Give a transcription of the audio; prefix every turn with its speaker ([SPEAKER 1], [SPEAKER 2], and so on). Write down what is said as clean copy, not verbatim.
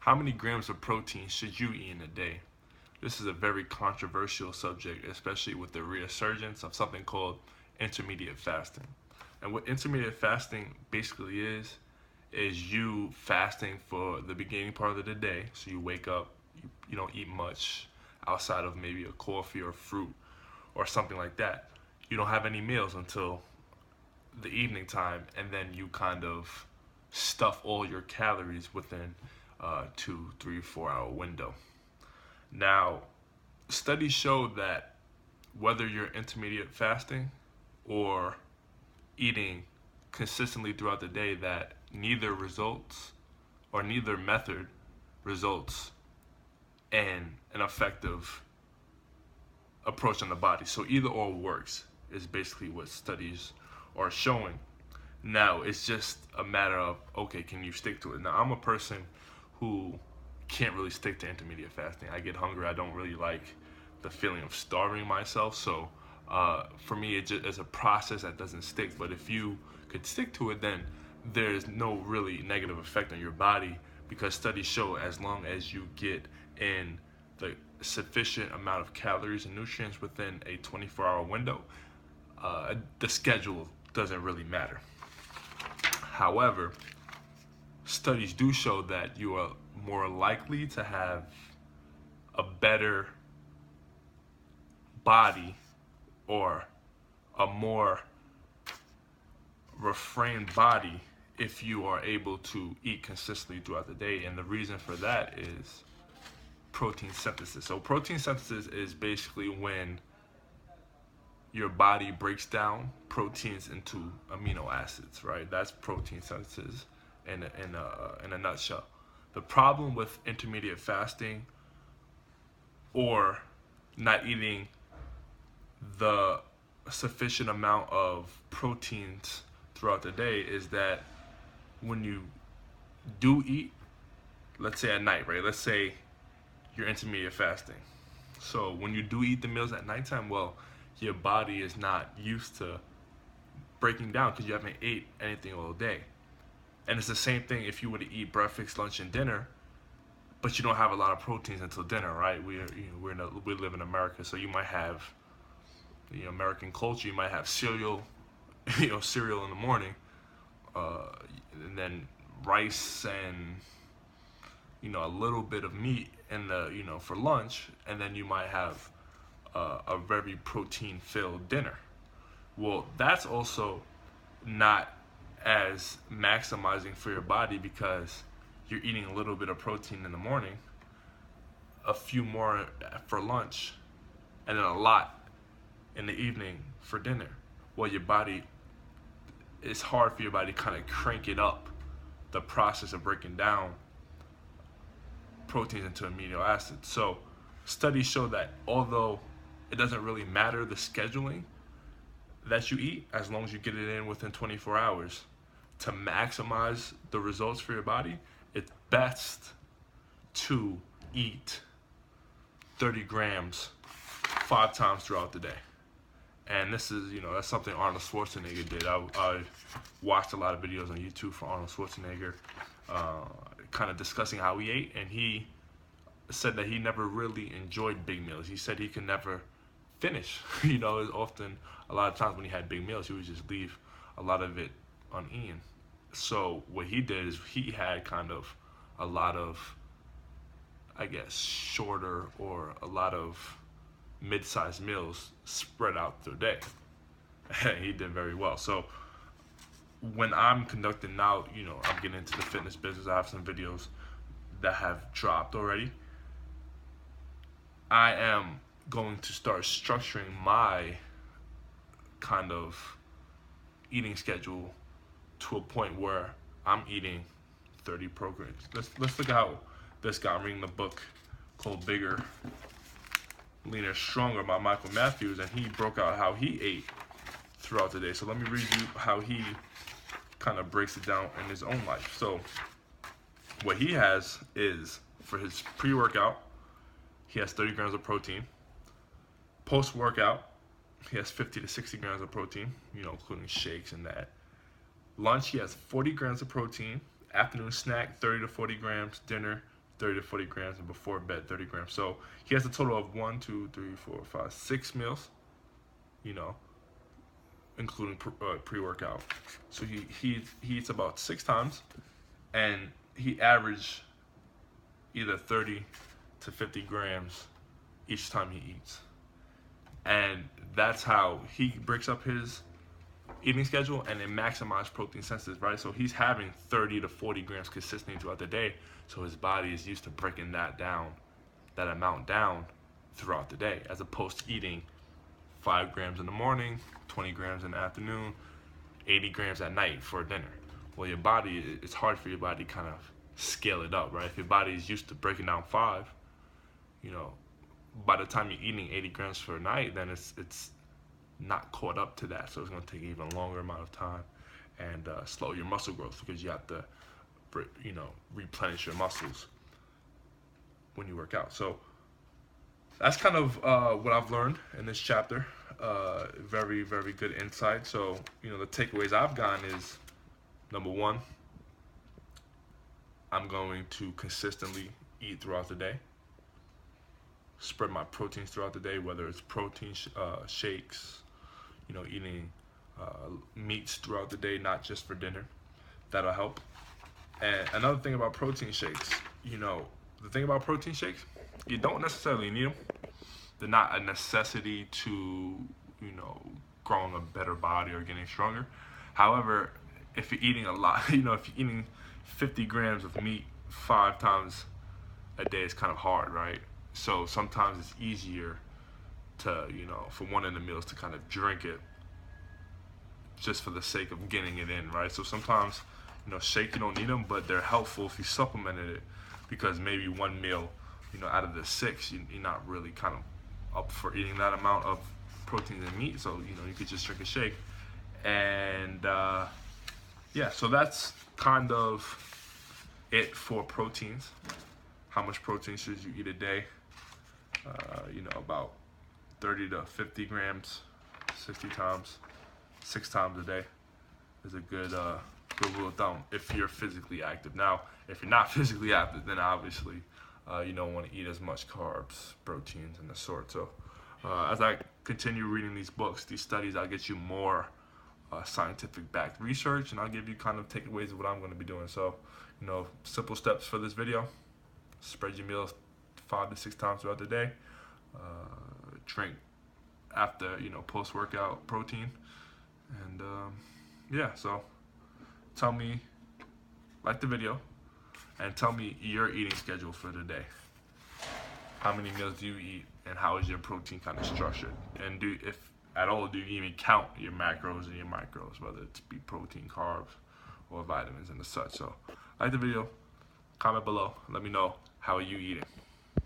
[SPEAKER 1] How many grams of protein should you eat in a day? This is a very controversial subject, especially with the resurgence of something called intermediate fasting. And what intermediate fasting basically is you fasting for the beginning part of the day. So you wake up, you don't eat much outside of maybe a coffee or fruit or something like that. You don't have any meals until the evening time, and then you kind of stuff all your calories within 2, 3, 4 hour window. Now, studies show that whether you're intermediate fasting or eating consistently throughout the day, that neither results or neither method results in an effective approach on the body. So either or works is basically what studies are showing. Now it's just a matter of, okay, can you stick to it? Now I'm a person who can't really stick to intermediate fasting. I get hungry. I don't really like the feeling of starving myself. So for me, it just is a process that doesn't stick. But if you could stick to it, then there's no really negative effect on your body, because studies show as long as you get in the sufficient amount of calories and nutrients within a 24-hour window, the schedule doesn't really matter. However, studies do show that you are more likely to have a better body or a more refrained body if you are able to eat consistently throughout the day. And the reason for that is protein synthesis. So protein synthesis is basically when your body breaks down proteins into amino acids, right? That's protein synthesis in a nutshell. The problem with intermediate fasting or not eating the sufficient amount of proteins throughout the day is that when you do eat, let's say at night, right? Let's say you're intermediate fasting. So when you do eat the meals at nighttime, well, your body is not used to breaking down because you haven't ate anything all day. And it's the same thing if you were to eat breakfast, lunch, and dinner, but you don't have a lot of proteins until dinner, right? We live in America, so you might have American culture. You might have cereal, cereal in the morning, and then rice and a little bit of meat in the for lunch, and then you might have a very protein filled dinner. Well, that's also not as maximizing for your body, because you're eating a little bit of protein in the morning, a few more for lunch, and then a lot in the evening for dinner. Well, it's hard for your body to kind of crank it up, the process of breaking down proteins into amino acids. So studies show that although it doesn't really matter the scheduling that you eat, as long as you get it in within 24 hours, to maximize the results for your body, it's best to eat 30 grams 5 times throughout the day. And this is, that's something Arnold Schwarzenegger did. I watched a lot of videos on YouTube for Arnold Schwarzenegger, kind of discussing how he ate, and he said that he never really enjoyed big meals. He said he could never finish. Often, a lot of times when he had big meals, he would just leave a lot of it uneaten. So what he did is he had kind of a lot of, I guess, shorter or a lot of mid-sized meals spread out through the day. He did very well. So when I'm conducting now, I'm getting into the fitness business. I have some videos that have dropped already. I am going to start structuring my kind of eating schedule to a point where I'm eating 30 programs. Let's look at how this guy, I'm reading the book called Bigger, Leaner, Stronger by Michael Matthews, and he broke out how he ate throughout the day. So let me read you how he kind of breaks it down in his own life. So what he has is, for his pre-workout, he has 30 grams of protein. Post-workout, he has 50 to 60 grams of protein, including shakes and that. Lunch, he has 40 grams of protein. Afternoon snack, 30 to 40 grams. Dinner, 30 to 40 grams, and before bed 30 grams. So he has a total of 1, 2, 3, 4, 5, 6 meals, you know, including pre-workout. So he eats about 6 times, and he averaged either 30 to 50 grams each time he eats. And that's how he breaks up his eating schedule and then maximize protein sensitive, right? So he's having 30 to 40 grams consistently throughout the day. So his body is used to breaking that amount down throughout the day, as opposed to eating 5 grams in the morning, 20 grams in the afternoon, 80 grams at night for dinner. Well, your body, it's hard for your body to kind of scale it up, right? If your body is used to breaking down 5, you know, by the time you're eating 80 grams for a night, then it's not caught up to that. So it's going to take even longer amount of time and slow your muscle growth, because you have to, you know, replenish your muscles when you work out. So that's kind of what I've learned in this chapter. Very, very good insight. So, you know, the takeaways I've gotten is, number 1, I'm going to consistently eat throughout the day. Spread my proteins throughout the day, whether it's protein shakes, you know, eating meats throughout the day, not just for dinner. That'll help. And another thing about protein shakes, you know, the thing about protein shakes, you don't necessarily need them. They're not a necessity to, you know, growing a better body or getting stronger. However, if you're eating a lot, you know, if you're eating 50 grams of meat 5 times a day, it's kind of hard, right? So sometimes it's easier to, you know, for one of the meals to kind of drink it just for the sake of getting it in, right? So sometimes, you know, shake, you don't need them, but they're helpful if you supplemented it, because maybe one meal, you know, out of the 6, you're not really kind of up for eating that amount of proteins and meat. So, you know, you could just drink a shake. And yeah, so that's kind of it for proteins. How much protein should you eat a day? You know, about 30 to 50 grams, 60 times, 6 times a day is a good rule of thumb if you're physically active. Now, if you're not physically active, then obviously you don't want to eat as much carbs, proteins, and the sort. So as I continue reading these books, these studies, I'll get you more scientific backed research, and I'll give you kind of takeaways of what I'm going to be doing. So, you know, simple steps for this video: spread your meals 5 to 6 times throughout the day. Drink after, you know, post-workout protein. And yeah, so tell me, like the video, and tell me your eating schedule for the day. How many meals do you eat, and how is your protein kind of structured? And if at all, do you even count your macros and your micros, whether it's be protein, carbs, or vitamins and the such? So like the video, comment below, let me know how are you eating.